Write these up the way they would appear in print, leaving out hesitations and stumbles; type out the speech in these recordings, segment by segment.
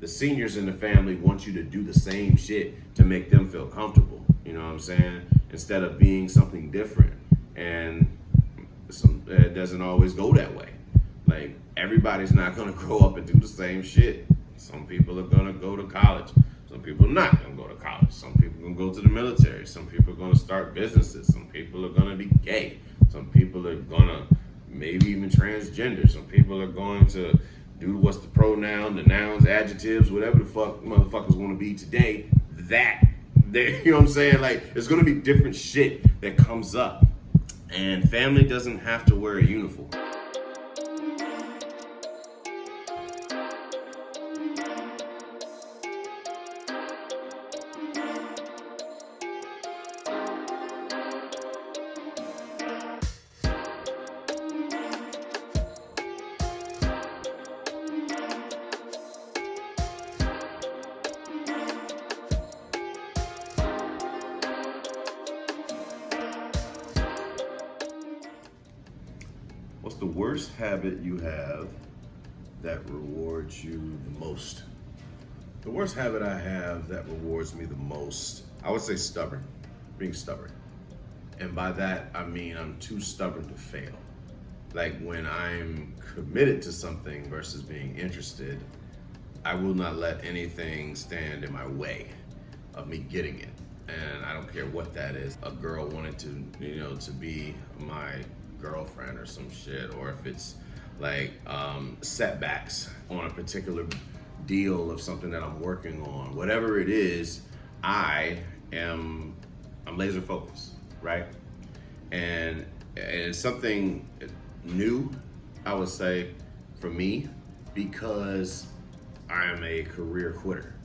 the seniors in the family want you to do the same shit to make them feel comfortable. You know what I'm saying? Instead of being something different. And it doesn't always go that way. Like, everybody's not gonna grow up and do the same shit. Some people are gonna go to college. Some people are not gonna go to college. Some people are gonna go to the military. Some people are gonna start businesses. Some people are gonna be gay. Some people are gonna maybe even transgender. Some people are going to do what's the pronoun, the nouns, adjectives, whatever the fuck motherfuckers want to be today. You know what I'm saying? Like, it's gonna be different shit that comes up. And family doesn't have to wear a uniform. What's the worst habit you have that rewards you the most? The worst habit I have that rewards me the most, I would say stubborn, being stubborn. And by that, I mean I'm too stubborn to fail. Like, when I'm committed to something versus being interested, I will not let anything stand in my way of me getting it. And I don't care what that is. A girl wanted to be my girlfriend or some shit, or if it's like setbacks on a particular deal of something that I'm working on, whatever it is, I'm laser focused, right? And it's something new, I would say, for me, because I'm a career quitter,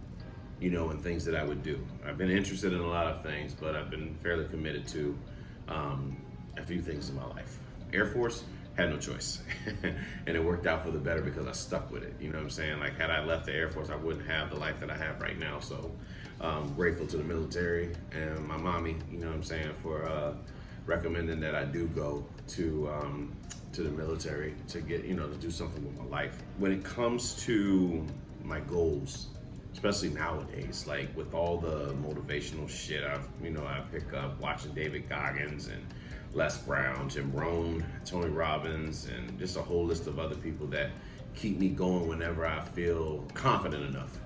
in things that I would do. I've been interested in a lot of things, but I've been fairly committed to a few things in my life. Air Force, had no choice. And it worked out for the better because I stuck with it. You know what I'm saying? Like, had I left the Air Force, I wouldn't have the life that I have right now. So grateful to the military and my mommy, you know what I'm saying, for recommending that I do go to the military to get, to do something with my life. When it comes to my goals, especially nowadays, like with all the motivational shit I pick up watching David Goggins and Les Brown, Jim Rohn, Tony Robbins, and just a whole list of other people that keep me going whenever I feel confident enough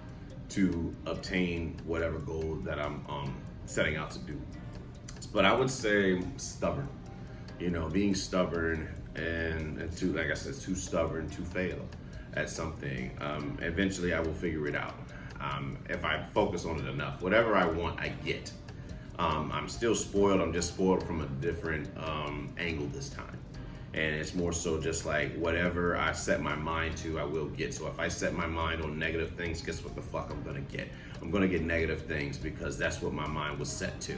to obtain whatever goal that I'm setting out to do. But I would say stubborn, being stubborn and too, like I said, too stubborn to fail at something. Eventually I will figure it out. If I focus on it enough, whatever I want, I get. I'm still spoiled. I'm just spoiled from a different angle this time. And it's more so just like whatever I set my mind to, I will get. So if I set my mind on negative things, guess what the fuck I'm gonna get? I'm gonna get negative things because that's what my mind was set to.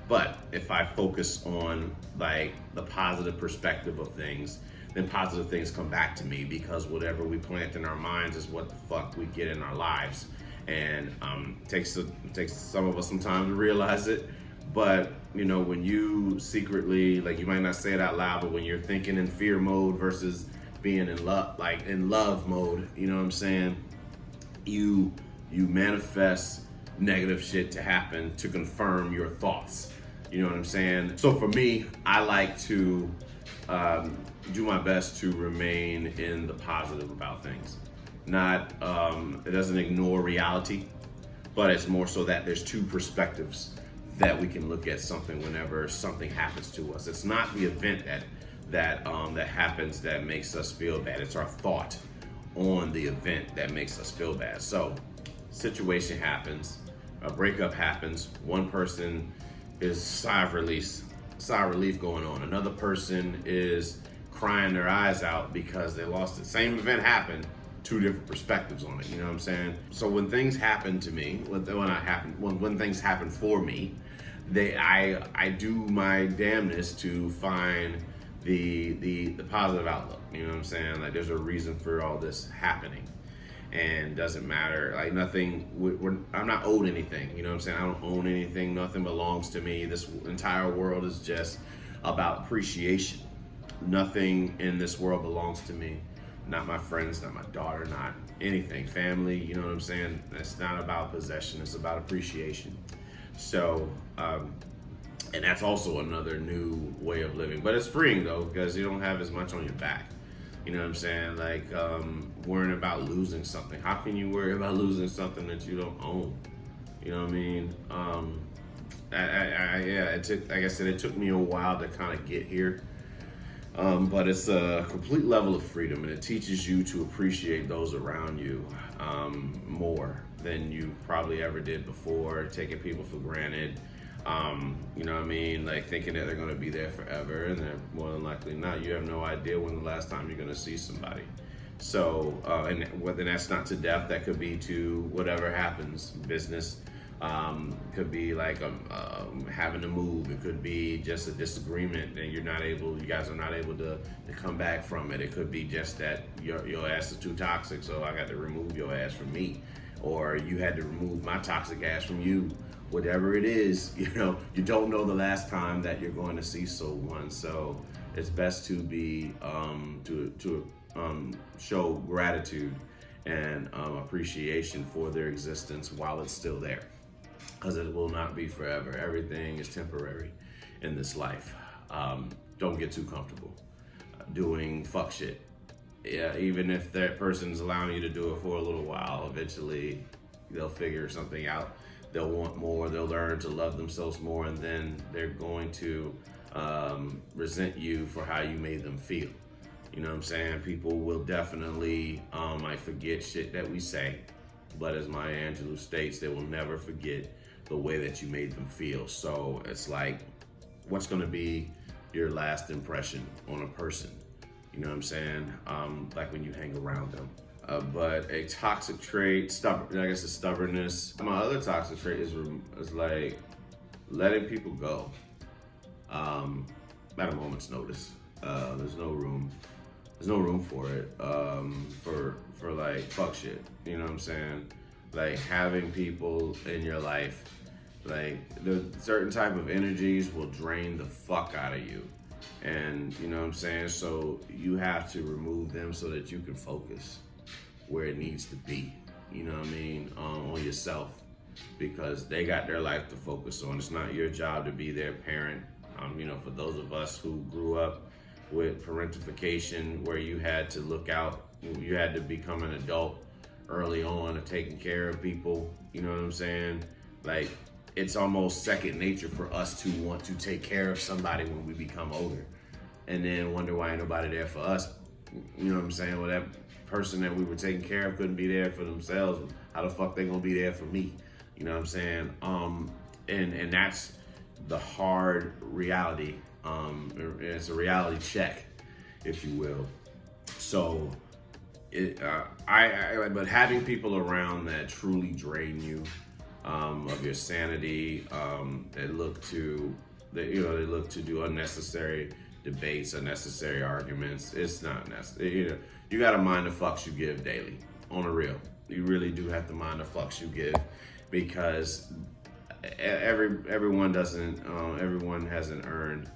But if I focus on like the positive perspective of things, then positive things come back to me, because whatever we plant in our minds is what the fuck we get in our lives. And takes some of us some time to realize it. But, when you secretly, like, you might not say it out loud, but when you're thinking in fear mode versus being in love mode, you know what I'm saying? You manifest negative shit to happen to confirm your thoughts. You know what I'm saying? So for me, I like to do my best to remain in the positive about things. Not, it doesn't ignore reality, but it's more so that there's two perspectives that we can look at something whenever something happens to us. It's not the event that happens that makes us feel bad. It's our thought on the event that makes us feel bad. So, situation happens, a breakup happens, one person is sigh of relief going on. Another person is crying their eyes out because they lost it. Same event happened, two different perspectives on it, you know what I'm saying? So when things happen to me, when things happen for me, I do my damnness to find the positive outlook, you know what I'm saying? Like, there's a reason for all this happening, and doesn't matter, like nothing, I'm not owed anything, you know what I'm saying? I don't own anything, nothing belongs to me. This entire world is just about appreciation. Nothing in this world belongs to me. not my friends, not my daughter, not anything, family, you know what I'm saying? It's not about possession, it's about appreciation. So, and that's also another new way of living. But it's freeing though, because you don't have as much on your back. You know what I'm saying? Like worrying about losing something. How can you worry about losing something that you don't own? You know what I mean? Yeah, it took, like I said, it took me a while to kind of get here. But it's a complete level of freedom, and it teaches you to appreciate those around you more than you probably ever did before, taking people for granted. You know what I mean? Like thinking that they're going to be there forever, and they're more than likely not. You have no idea when the last time you're going to see somebody. So, and whether that's not to death, that could be to whatever happens, business. Could be like having to move. It could be just a disagreement and you guys are not able to come back from it. It could be just that your ass is too toxic, so I got to remove your ass from me. Or you had to remove my toxic ass from you. Whatever it is, you know, you don't know the last time that you're going to see someone. So it's best to be show gratitude and appreciation for their existence while it's still there, because it will not be forever. Everything is temporary in this life. Don't get too comfortable doing fuck shit. Yeah, even if that person's allowing you to do it for a little while, eventually they'll figure something out. They'll want more, they'll learn to love themselves more, and then they're going to resent you for how you made them feel. You know what I'm saying? People will definitely might forget shit that we say, but as Maya Angelou states, they will never forget the way that you made them feel. So it's like, what's gonna be your last impression on a person? You know what I'm saying? Like when you hang around them. But a toxic trait, I guess it's stubbornness. My other toxic trait is like letting people go at a moment's notice. There's no room for it. For like fuck shit. You know what I'm saying? Like having people in your life, like the certain type of energies will drain the fuck out of you. And you know what I'm saying? So you have to remove them so that you can focus where it needs to be, you know what I mean, on yourself, because they got their life to focus on. It's not your job to be their parent. You know, for those of us who grew up with parentification, where you had to look out, you had to become an adult early on of taking care of people, you know what I'm saying? Like, it's almost second nature for us to want to take care of somebody when we become older, and then wonder why ain't nobody there for us. You know what I'm saying? Well, that person that we were taking care of couldn't be there for themselves. How the fuck they gonna be there for me? You know what I'm saying? And that's the hard reality. It's a reality check, if you will. So, but having people around that truly drain you of your sanity, they look to do unnecessary debates, unnecessary arguments. It's not necessary. You know, you gotta mind the fucks you give daily, on the real. You really do have to mind the fucks you give, because everyone hasn't earned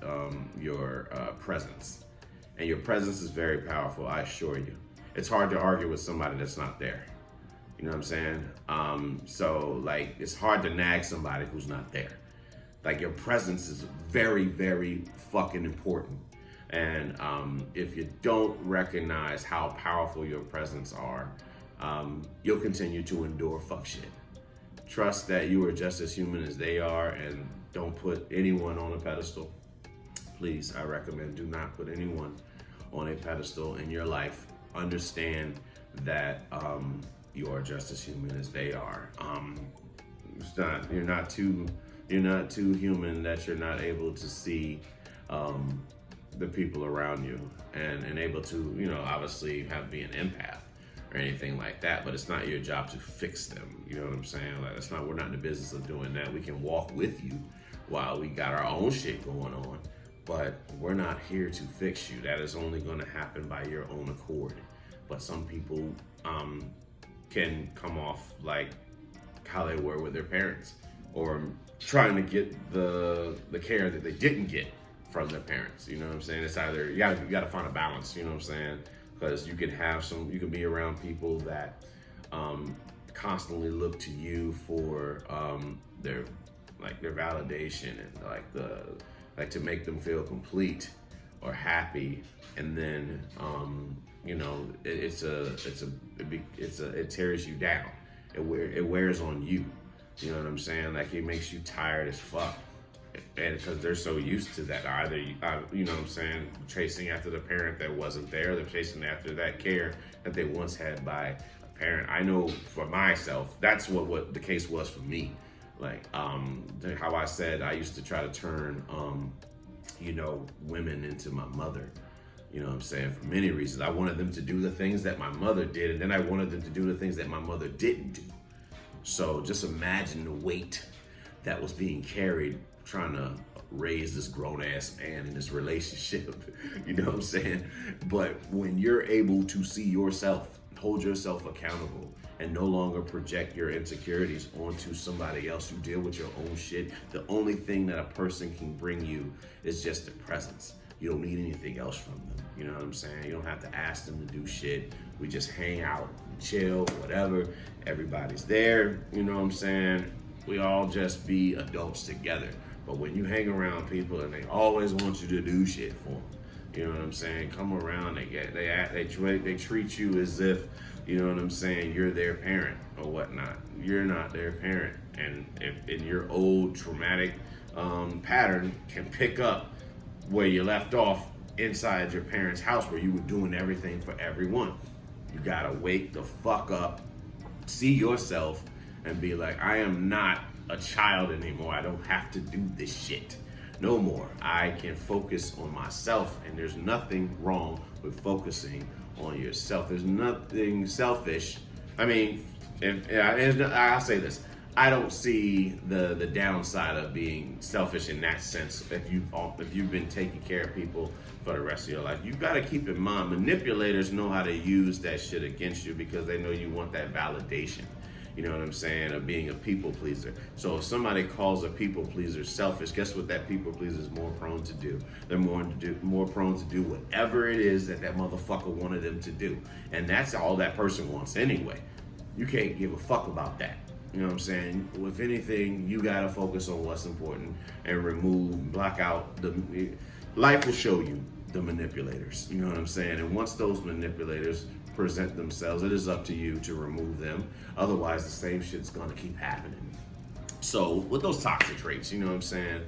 your presence, and your presence is very powerful. I assure you. It's hard to argue with somebody that's not there. You know what I'm saying? So like, it's hard to nag somebody who's not there. Like, your presence is very, very fucking important. And if you don't recognize how powerful your presence are, you'll continue to endure fuck shit. Trust that you are just as human as they are, and don't put anyone on a pedestal. Please, I recommend, do not put anyone on a pedestal in your life. Understand that you are just as human as they are. You're not too human that you're not able to see the people around you and able to, you know, obviously be an empath or anything like that, but it's not your job to fix them. You know what I'm saying? Like, we're not in the business of doing that. We can walk with you while we got our own shit going on, but we're not here to fix you. That is only going to happen by your own accord. But some people can come off like how they were with their parents, or trying to get the care that they didn't get from their parents. You know what I'm saying? It's either you gotta find a balance. You know what I'm saying? because you can be around people that constantly look to you for their validation and like to make them feel complete or happy, and then it tears you down. It wears on you. You know what I'm saying? Like, it makes you tired as fuck. And because they're so used to that, either you know what I'm saying, chasing after the parent that wasn't there, they're chasing after that care that they once had by a parent. I know for myself, that's what the case was for me. Like, how I said I used to try to turn, women into my mother. You know what I'm saying? For many reasons. I wanted them to do the things that my mother did, and then I wanted them to do the things that my mother didn't do. So just imagine the weight that was being carried trying to raise this grown-ass man in this relationship. You know what I'm saying? But when you're able to see yourself, hold yourself accountable, and no longer project your insecurities onto somebody else, you deal with your own shit. The only thing that a person can bring you is just their presence. You don't need anything else from them. You know what I'm saying? You don't have to ask them to do shit. We just hang out, chill, whatever. Everybody's there. You know what I'm saying? We all just be adults together. But when you hang around people and they always want you to do shit for them, you know what I'm saying? Come around, they treat you as if, you know what I'm saying, you're their parent or whatnot. You're not their parent. And if your old traumatic pattern can pick up where you left off inside your parents' house, where you were doing everything for everyone. You gotta wake the fuck up, see yourself, and be like, I am not a child anymore. I don't have to do this shit no more. I can focus on myself, and there's nothing wrong with focusing on yourself. There's nothing selfish. I mean, I'll say this. I don't see the downside of being selfish in that sense. If you've been taking care of people for the rest of your life, you've got to keep in mind, manipulators know how to use that shit against you because they know you want that validation. You know what I'm saying? Of being a people pleaser. So if somebody calls a people pleaser selfish, guess what that people pleaser is more prone to do? They're more prone to do whatever it is that motherfucker wanted them to do, and that's all that person wants anyway. You can't give a fuck about that. You know what I'm saying? If anything, you gotta focus on what's important and block out life will show you the manipulators. You know what I'm saying? And once those manipulators present themselves, it is up to you to remove them. Otherwise, the same shit's gonna keep happening. So with those toxic traits, you know what I'm saying?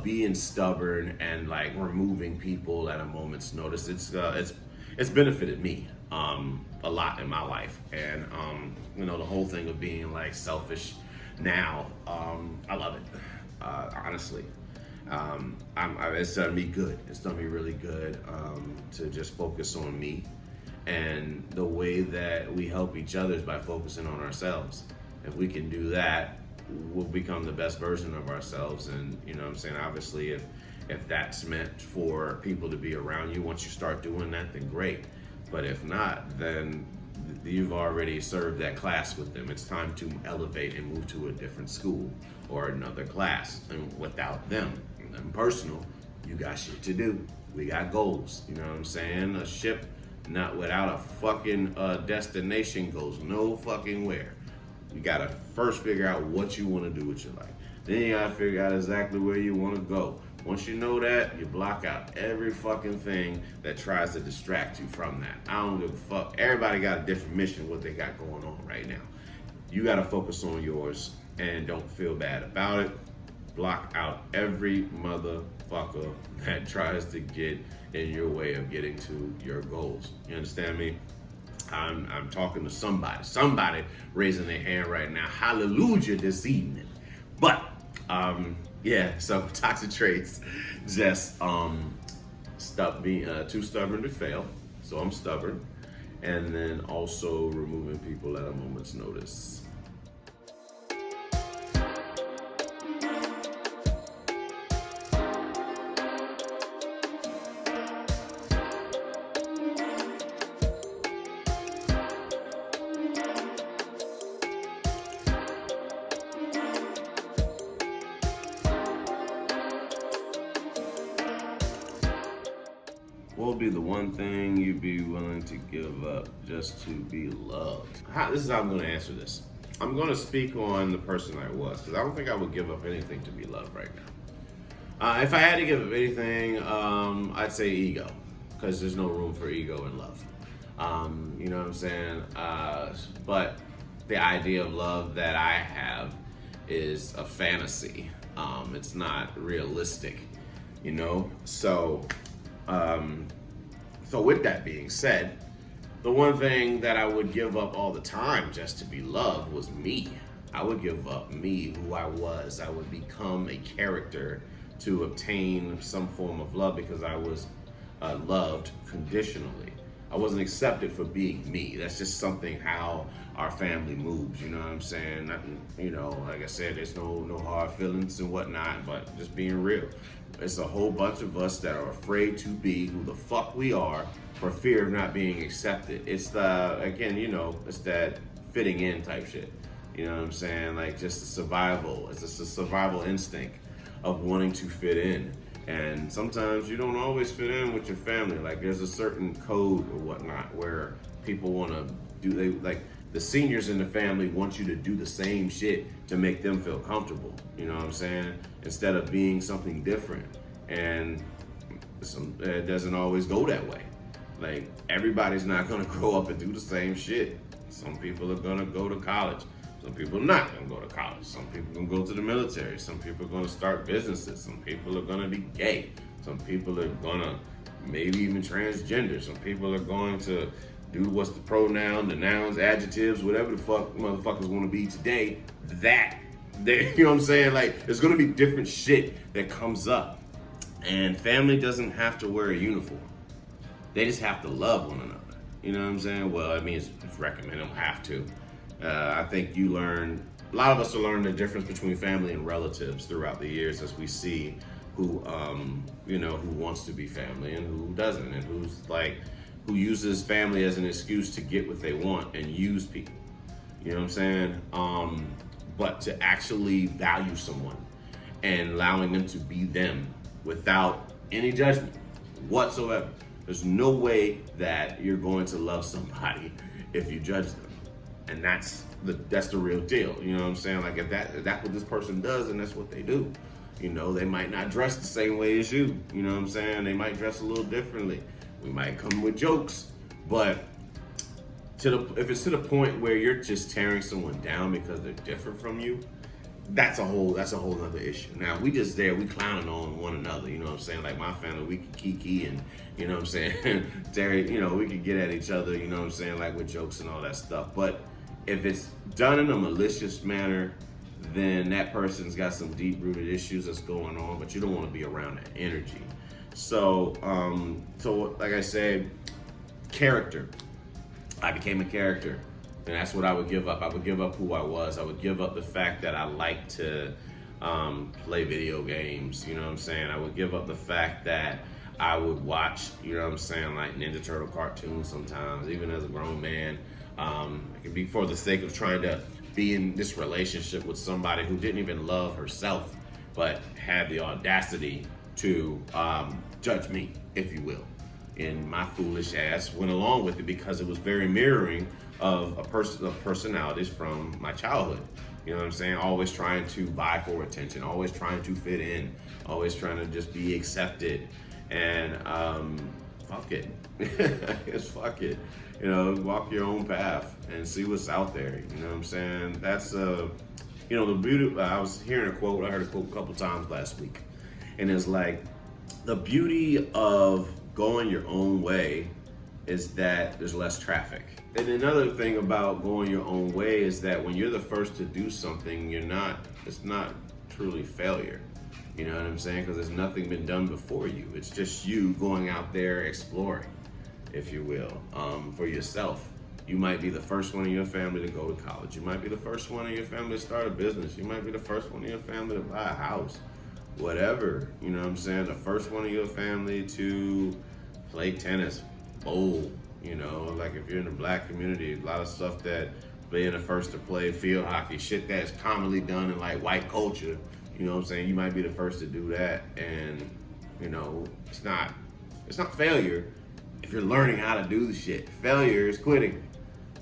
Being stubborn and like removing people at a moment's notice, it's benefited me a lot in my life. And the whole thing of being like selfish now, I love it. Honestly. It's done me good. It's done me really good to just focus on me. And the way that we help each other is by focusing on ourselves. If we can do that, we'll become the best version of ourselves. And you know what I'm saying? Obviously, if that's meant for people to be around you, once you start doing that, then great. But if not, then you've already served that class with them. It's time to elevate and move to a different school or another class. And without them, and personal, you got shit to do. We got goals. You know what I'm saying? A ship not without a fucking destination goes no fucking where. You gotta first figure out what you want to do with your life. Then you gotta figure out exactly where you want to go. Once you know that, you block out every fucking thing that tries to distract you from that. I don't give a fuck. Everybody got a different mission, what they got going on right now. You gotta focus on yours and don't feel bad about it. Block out every motherfucker that tries to get in your way of getting to your goals. You understand me? I'm talking to somebody raising their hand right now. Hallelujah this evening. But so toxic traits, just stop being too stubborn to fail. So I'm stubborn, and then also removing people at a moment's notice. What would be the one thing you'd be willing to give up just to be loved? This is how I'm going to answer this. I'm going to speak on the person I was, because I don't think I would give up anything to be loved right now. If I had to give up anything, I'd say ego, because there's no room for ego in love. You know what I'm saying? But the idea of love that I have is a fantasy. It's not realistic, you know? So with that being said, the one thing that I would give up all the time just to be loved was me. I would give up me, who I was. I would become a character to obtain some form of love because I was loved conditionally. I wasn't accepted for being me. That's just something how our family moves, you know what I'm saying? Nothing, you know, like I said, there's no hard feelings and whatnot, but just being real. It's a whole bunch of us that are afraid to be who the fuck we are for fear of not being accepted. It's it's that fitting in type shit. You know what I'm saying? Like just survival. It's just a survival instinct of wanting to fit in. And sometimes you don't always fit in with your family. Like there's a certain code or whatnot where people want to the seniors in the family want you to do the same shit to make them feel comfortable. You know what I'm saying? Instead of being something different. And it doesn't always go that way. Like everybody's not gonna grow up and do the same shit. Some people are gonna go to college. Some people are not gonna go to college. Some people are gonna go to the military. Some people are gonna start businesses. Some people are gonna be gay. Some people are gonna maybe even transgender. Some people are going to do what's the pronoun, the nouns, adjectives, whatever the fuck motherfuckers wanna be today. You know what I'm saying? Like there's gonna be different shit that comes up. And family doesn't have to wear a uniform. They just have to love one another. You know what I'm saying? Well, I mean, it's recommended, don't have to. I think a lot of us will learn the difference between family and relatives throughout the years as we see who wants to be family and who doesn't, and who uses family as an excuse to get what they want and use people. You know what I'm saying? But to actually value someone and allowing them to be them without any judgment whatsoever. There's no way that you're going to love somebody if you judge them. And that's the real deal. You know what I'm saying? Like if that's what this person does, and that's what they do. You know, they might not dress the same way as you. You know what I'm saying? They might dress a little differently. We might come with jokes, but if it's to the point where you're just tearing someone down because they're different from you, that's a whole other issue. Now we clowning on one another, you know what I'm saying? Like my family, we can kiki and, you know what I'm saying, Terry, you know, we can get at each other, you know what I'm saying, like with jokes and all that stuff. But if it's done in a malicious manner, then that person's got some deep-rooted issues that's going on, but you don't want to be around that energy. So like I said, character. I became a character. And that's what I would give up. I would give up who I was. I would give up the fact that I like to play video games. You know what I'm saying? I would give up the fact that I would watch, you know what I'm saying, like Ninja Turtle cartoons sometimes, even as a grown man. It can be for the sake of trying to be in this relationship with somebody who didn't even love herself, but had the audacity to judge me, if you will. And my foolish ass went along with it because it was very mirroring of personalities from my childhood. You know what I'm saying? Always trying to vie for attention, always trying to fit in, always trying to just be accepted. And fuck it. Just fuck it. You know, walk your own path and see what's out there. You know what I'm saying? That's the beauty. I was hearing a quote, I heard a quote a couple times last week. And it's like, the beauty of going your own way is that there's less traffic. And another thing about going your own way is that when you're the first to do something, it's not truly failure. You know what I'm saying? Because there's nothing been done before you. It's just you going out there exploring, if you will, for yourself. You might be the first one in your family to go to college. You might be the first one in your family to start a business. You might be the first one in your family to buy a house. Whatever, you know what I'm saying? The first one in your family to play tennis, bowl, you know, like if you're in the black community, a lot of stuff that being the first to play field hockey, shit that's commonly done in like white culture, you know what I'm saying? You might be the first to do that, and, you know, it's not It's not failure if you're learning how to do the shit. Failure is quitting.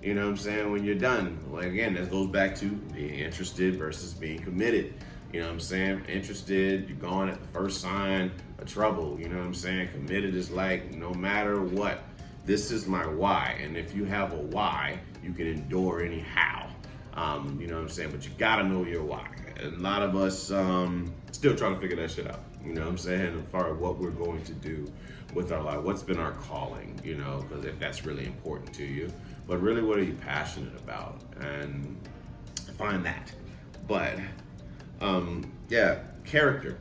You know what I'm saying? When you're done. Well, again, that goes back to being interested versus being committed. You know what I'm saying? Interested, you're going at the first sign of trouble. You know what I'm saying? Committed is like, no matter what, this is my why. And if you have a why, you can endure any how. You know what I'm saying? But you gotta know your why. And a lot of us still trying to figure that shit out. You know what I'm saying? As far as what we're going to do with our life, what's been our calling, you know, because if that's really important to you. But really, what are you passionate about? And find that. But yeah, character.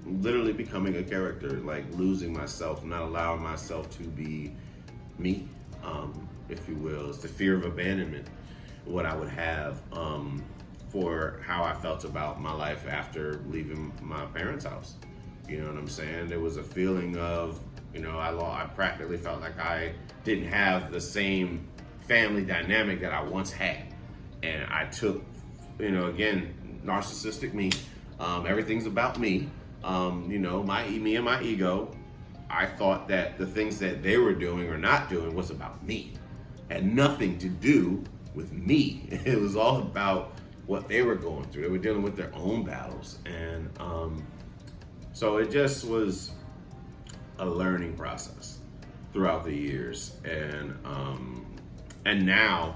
Literally becoming a character, like losing myself, not allowing myself to be me, if you will. It's the fear of abandonment, what I would have for how I felt about my life after leaving my parents' house. You know what I'm saying? There was a feeling of, you know, I practically felt like I didn't have the same family dynamic that I once had. And I took, you know, again, narcissistic me. Everything's about me. You know, me and my ego. I thought that the things that they were doing or not doing was about me. Had nothing to do with me. It was all about what they were going through. They were dealing with their own battles. And so it just was a learning process throughout the years. And now,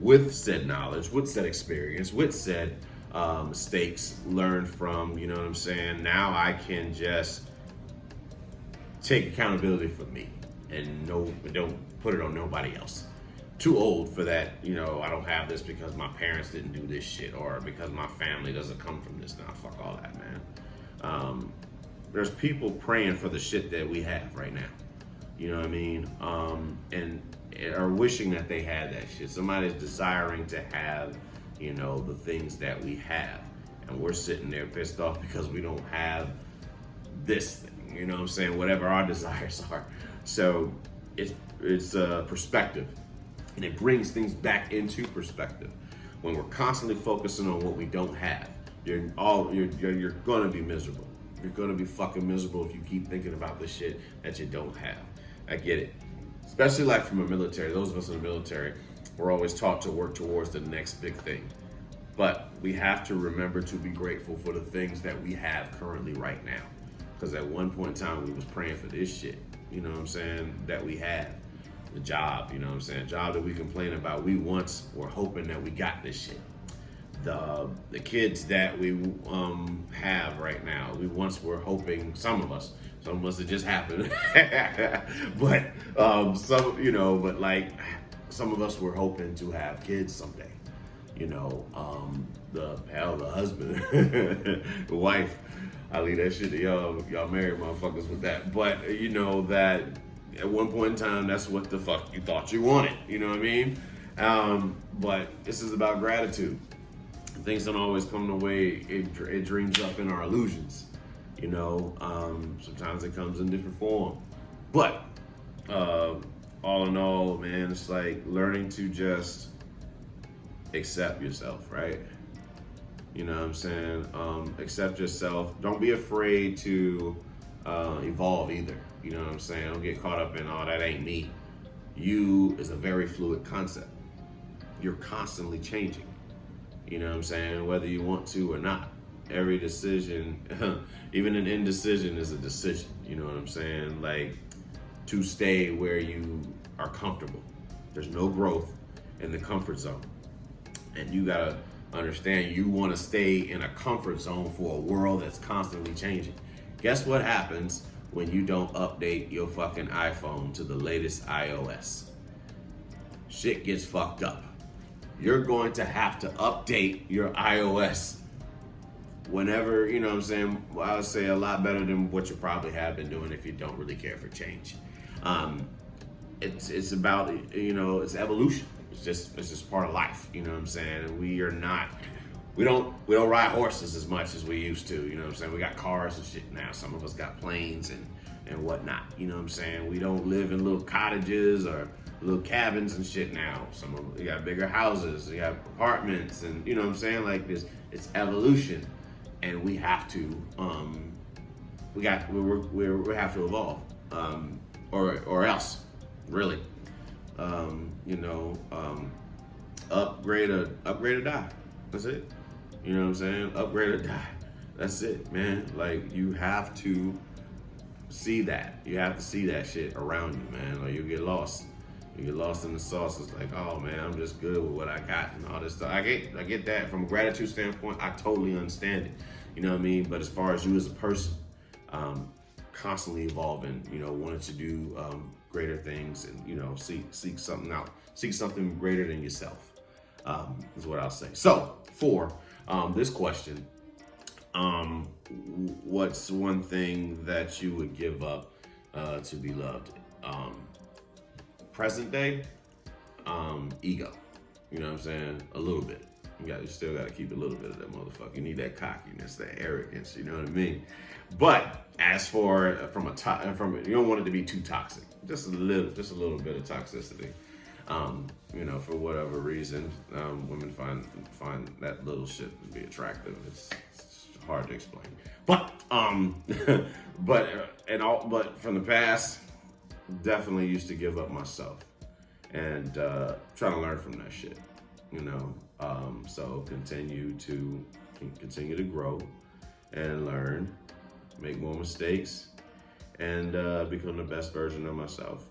with said knowledge, with said experience, with said mistakes learned from, you know what I'm saying? Now I can just take accountability for me and don't put it on nobody else. Too old for that, you know, I don't have this because my parents didn't do this shit or because my family doesn't come from this. Nah, fuck all that, man. There's people praying for the shit that we have right now. You know what I mean? And are wishing that they had that shit. Somebody's desiring to have, you know, the things that we have. And we're sitting there pissed off because we don't have this thing. You know what I'm saying? Whatever our desires are. So it's perspective. And it brings things back into perspective. When we're constantly focusing on what we don't have, you're gonna be miserable. You're gonna be fucking miserable if you keep thinking about the shit that you don't have. I get it. Especially like from the military. Those of us in the military, we're always taught to work towards the next big thing. But we have to remember to be grateful for the things that we have currently right now. Because at one point in time, we was praying for this shit, you know what I'm saying, that we have. The job, you know what I'm saying, job that we complain about, we once were hoping that we got this shit. The kids that we have right now, we once were hoping, some of us it just happened. But some of us were hoping to have kids someday. You know, the husband, the wife, I leave that shit to y'all married motherfuckers with that. But you know that at one point in time, that's what the fuck you thought you wanted. You know what I mean? But this is about gratitude. Things don't always come the way it dreams up in our illusions. You know, sometimes it comes in different form. But all in all, man, it's like learning to just accept yourself, right? You know what I'm saying? Accept yourself. Don't be afraid to evolve either. You know what I'm saying? Don't get caught up in, oh, that ain't me. You is a very fluid concept. You're constantly changing. You know what I'm saying? Whether you want to or not. Every decision, even an indecision is a decision. You know what I'm saying? Like, to stay where you are comfortable. There's no growth in the comfort zone. And you gotta understand, you wanna stay in a comfort zone for a world that's constantly changing. Guess what happens when you don't update your fucking iPhone to the latest iOS? Shit gets fucked up. You're going to have to update your iOS whenever, you know what I'm saying, I would say a lot better than what you probably have been doing if you don't really care for change. It's about, you know, it's evolution. It's just part of life, you know what I'm saying? We don't ride horses as much as we used to, you know what I'm saying? We got cars and shit now. Some of us got planes and whatnot, you know what I'm saying? We don't live in little cottages or little cabins and shit now. Some of we got bigger houses, we got apartments, and you know what I'm saying? Like this, it's evolution, and we have to we have to evolve. or else, really. You know, upgrade or die. That's it. You know what I'm saying? Upgrade or die. That's it, man. Like, you have to see that. You have to see that shit around you, man, or you get lost. You get lost in the sauce. It's like, oh man, I'm just good with what I got and all this stuff. I get that from a gratitude standpoint. I totally understand it. You know what I mean? But as far as you as a person, constantly evolving, you know, wanting to do greater things, and you know, seek something out, seek something greater than yourself. Is what I'll say. So for this question, what's one thing that you would give up to be loved? Present day, ego. You know what I'm saying? A little bit. You still got to keep a little bit of that motherfucker. You need that cockiness, that arrogance. You know what I mean? But as for from you don't want it to be too toxic. Just a little bit of toxicity. You know, for whatever reason, women find that little shit to be attractive. It's hard to explain. But but from the past, definitely used to give up myself and trying to learn from that shit. You know, so continue to grow and learn, make more mistakes, and become the best version of myself.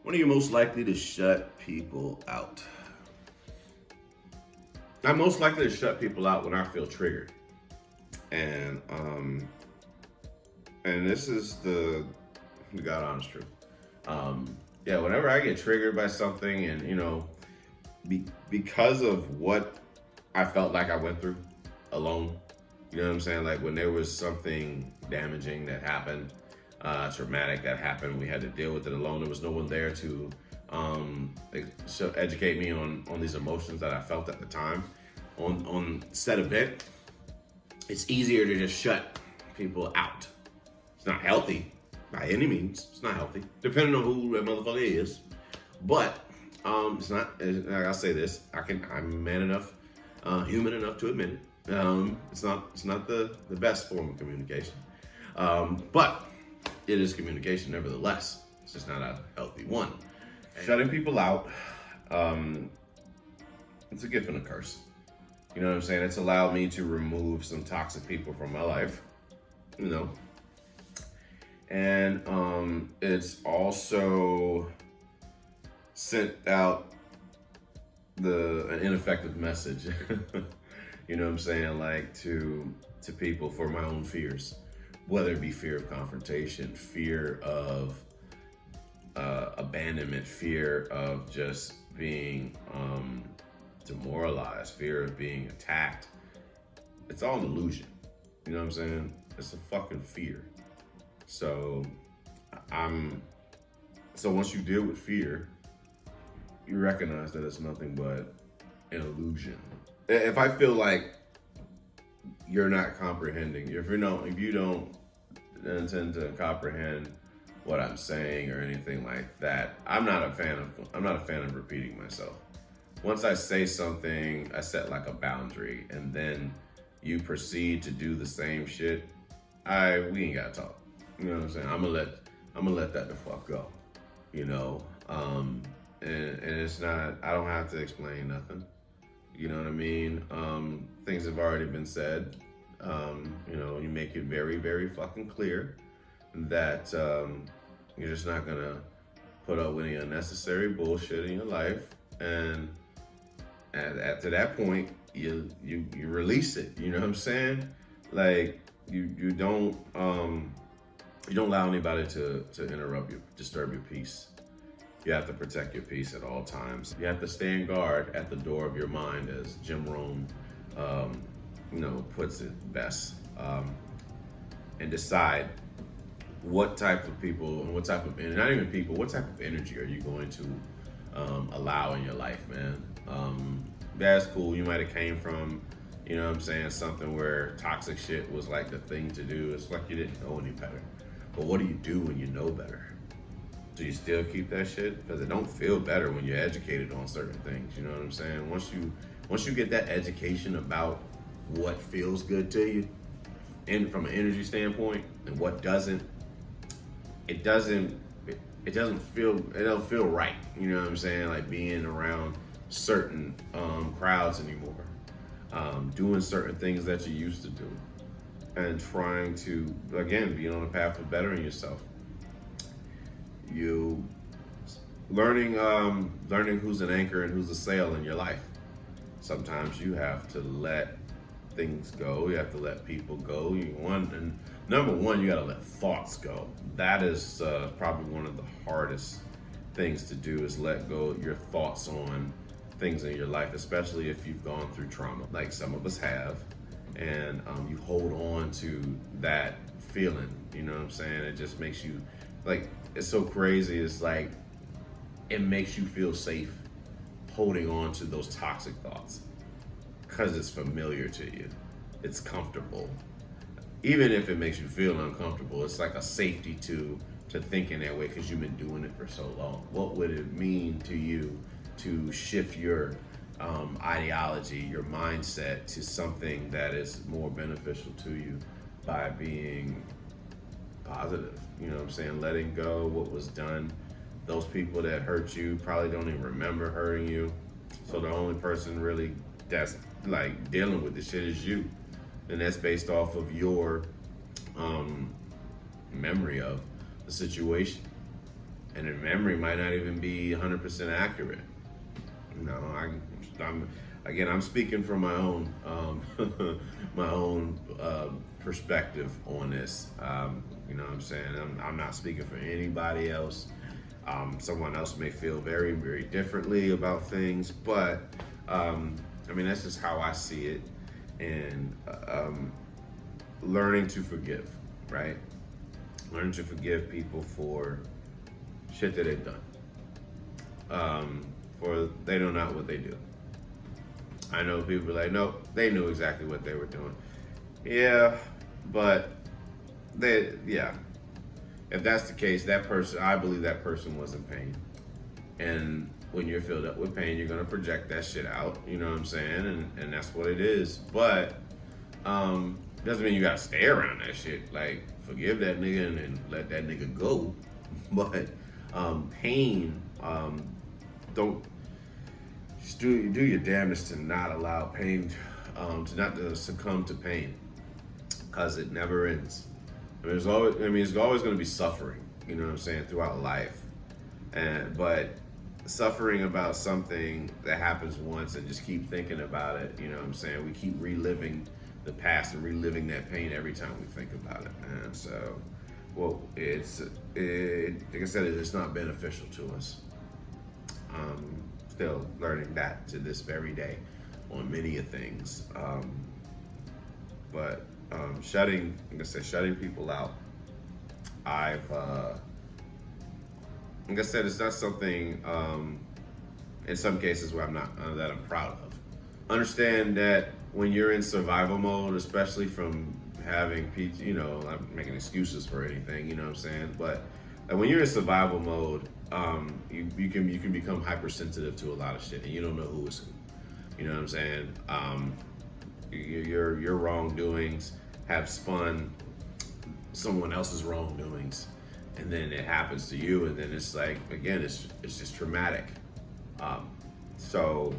When are you most likely to shut people out? I'm most likely to shut people out when I feel triggered. And this is the God honest truth. Yeah, whenever I get triggered by something, and you know, because of what I felt like I went through alone, you know what I'm saying? Like when there was something damaging that happened, traumatic that happened, we had to deal with it alone. There was no one there to educate me on these emotions that I felt at the time. On said event, it's easier to just shut people out. It's not healthy by any means. It's not healthy, depending on who that motherfucker is. But it's not. Like I say this, I'm man enough, human enough to admit it. It's not the best form of communication, but it is communication nevertheless. It's just not a healthy one. Shutting people out, it's a gift and a curse. You know what I'm saying? It's allowed me to remove some toxic people from my life, you know. And it's also sent out an ineffective message, you know what I'm saying? Like to people for my own fears. Whether it be fear of confrontation, fear of abandonment, fear of just being demoralized, fear of being attacked. It's all an illusion. You know what I'm saying? It's a fucking fear. So once you deal with fear, you recognize that it's nothing but an illusion. If I feel like you're not comprehending, if you don't intend to comprehend what I'm saying or anything like that, I'm not a fan of repeating myself. Once I say something, I set like a boundary, and then you proceed to do the same shit, we ain't gotta talk. You know what I'm saying? I'm gonna let that the fuck go. You know? And it's not, I don't have to explain nothing. You know what I mean? Things have already been said. You know, you make it very, very fucking clear that you're just not gonna put up with any unnecessary bullshit in your life, and after that point, you release it. You know what I'm saying? Like you don't allow anybody to disturb your peace. You have to protect your peace at all times. You have to stand guard at the door of your mind, as Jim Rohn, puts it best, and decide what type of people and what type of, and not even people, what type of energy are you going to allow in your life, man? that's cool. You might have came from, you know what I'm saying, something where toxic shit was like the thing to do. It's like you didn't know any better. But what do you do when you know better? Do you still keep that shit? Because it don't feel better when you're educated on certain things. You know what I'm saying? Once you get that education about what feels good to you, and from an energy standpoint, and what doesn't, it doesn't it don't feel right. You know what I'm saying? Like being around certain crowds anymore, doing certain things that you used to do, and trying to again be on a path of bettering yourself. You learning who's an anchor and who's a sail in your life. Sometimes you have to let things go. You have to let people go. Number one, you got to let thoughts go. That is probably one of the hardest things to do, is let go of your thoughts on things in your life, especially if you've gone through trauma, like some of us have, and you hold on to that feeling. You know what I'm saying? It just makes you like, it's so crazy. It's like it makes you feel safe holding on to those toxic thoughts because it's familiar to you. It's comfortable. Even if it makes you feel uncomfortable, it's like a safety to thinking that way because you've been doing it for so long. What would it mean to you to shift your ideology, your mindset to something that is more beneficial to you by being positive? You know what I'm saying? Letting go what was done. Those people that hurt you probably don't even remember hurting you. So the only person really that's like dealing with this shit is you. And that's based off of your memory of the situation. And the memory might not even be 100% accurate. No, I'm speaking from my own my own perspective on this. You know what I'm saying? I'm not speaking for anybody else. Someone else may feel very, very differently about things, but I mean, that's just how I see it. And learning to forgive, right? Learning to forgive people for shit that they've done. For they know not what they do. I know people be like, no, they knew exactly what they were doing. Yeah, but if that's the case, that person, I believe that person was in pain. And when you're filled up with pain, you're gonna project that shit out. You know what I'm saying? And that's what it is. But doesn't mean you gotta stay around that shit. Like, forgive that nigga and let that nigga go. But pain, don't do your damnedest to not allow pain, to not to succumb to pain, because it never ends. It's always going to be suffering, you know what I'm saying, throughout life. But suffering about something that happens once and just keep thinking about it, you know what I'm saying? We keep reliving the past and reliving that pain every time we think about it. And so, well, like I said, it's not beneficial to us. Still learning that to this very day on many of things. But shutting people out. Like I said, it's not something, in some cases where that I'm proud of. Understand that when you're in survival mode, especially from having, you know, I'm making excuses for anything, you know what I'm saying? But when you're in survival mode, you can become hypersensitive to a lot of shit, and you don't know who is who. You know what I'm saying? Your wrongdoings have spun someone else's wrongdoings, and then it happens to you, and then it's like, again, it's just traumatic. So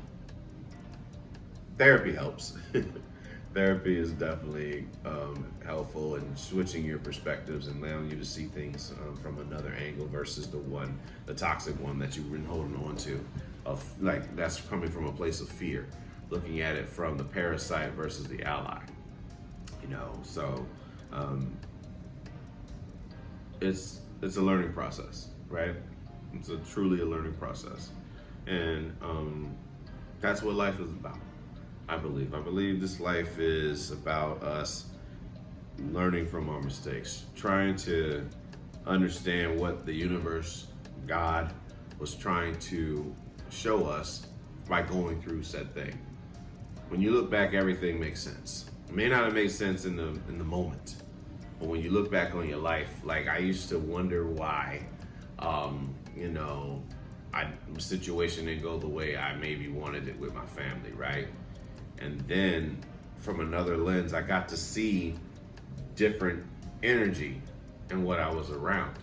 therapy helps. Therapy is definitely helpful in switching your perspectives and allowing you to see things from another angle versus the toxic one that you've been holding on to, of like that's coming from a place of fear, looking at it from the parasite versus the ally. You know, so it's a learning process, right? It's truly a learning process, and that's what life is about. I believe this life is about us learning from our mistakes, trying to understand what the universe, God, was trying to show us by going through said thing. When you look back, everything makes sense. It may not have made sense in the moment, but when you look back on your life, like I used to wonder why, you know, the situation didn't go the way I maybe wanted it with my family, right? And then from another lens, I got to see different energy in what I was around.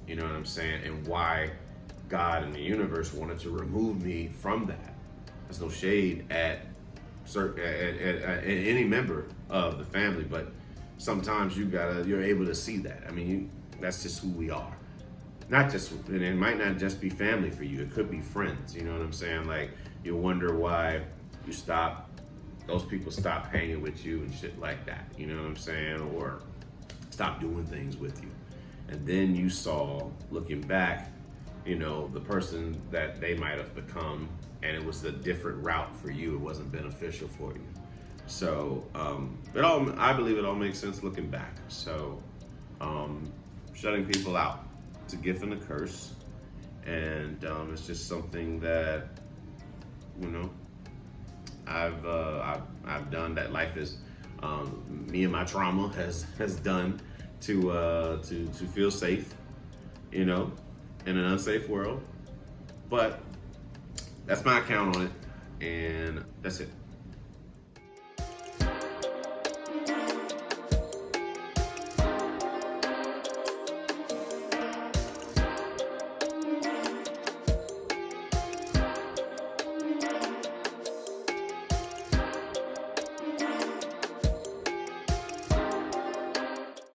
You know what I'm saying? And why God and the universe wanted to remove me from that. There's no shade at any member of the family, but sometimes you're able to see that. I mean, that's just who we are. Not just, and it might not just be family for you. It could be friends. You know what I'm saying? Like you wonder why those people stop hanging with you and shit like that. You know what I'm saying? Or stop doing things with you. And then you saw, looking back, you know, the person that they might have become, and it was a different route for you. It wasn't beneficial for you. So I believe it all makes sense looking back. So shutting people out, it's a gift and a curse, and it's just something that, you know, I've done, that life is me and my trauma has done to feel safe, you know, in an unsafe world. But that's my account on it, and that's it.